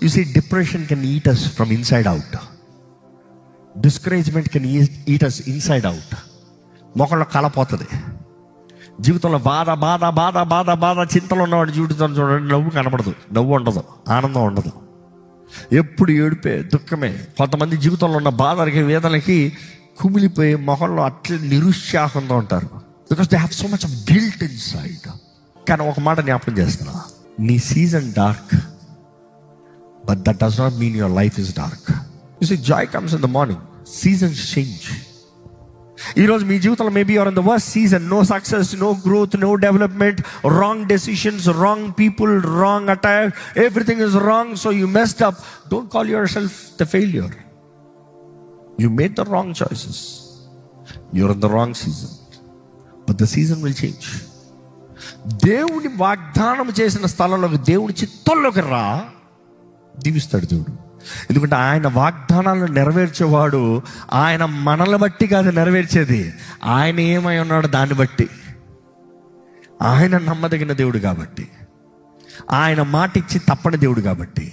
You see, depression can eat us from inside out. Discouragement can eat us inside out. మొక్కల్లో కలపోతుంది. జీవితంలో బాధ బాధ బాధ బాధ బాధ చింతలు ఉన్నవాడు జీవితం చూడండి, నవ్వు కనపడదు, నవ్వు ఉండదు, ఆనందం ఉండదు, ఎప్పుడు ఏడిపే దుఃఖమే. కొంతమంది జీవితంలో ఉన్న బాధలకి వేదనకి కుమిలిపోయి మొహంలో అట్లే నిరుత్సాహంగా ఉంటారు. Because they have so much of guilt inside. కానీ ఒక మాట జ్ఞాపకం చేస్తున్నా, నీ season dark, but that does not mean your life is dark. You see, joy comes in the morning. Seasons change. ఈరోజు మీ జీవితంలో maybe you're in the worst season. No success, no growth, no development, wrong decisions, wrong people, wrong attire, everything is wrong, so you messed up. Don't call your self the failure. You made the wrong choices. You're in the wrong season, but the season will change. దేవుని వాగ్దానం చేసిన స్థలంలోకి, దేవుని చిత్తంలోకి రా, దీవిస్తాడు దేవుడు. ఎందుకంటే ఆయన వాగ్దానాలను నెరవేర్చేవాడు. ఆయన మనల్ని బట్టి కాదు నెరవేర్చేది, ఆయన ఏమై ఉన్నాడో దాన్ని బట్టి. ఆయన నమ్మదగిన దేవుడు కాబట్టి, ఆయన మాట ఇచ్చి తప్పని దేవుడు కాబట్టి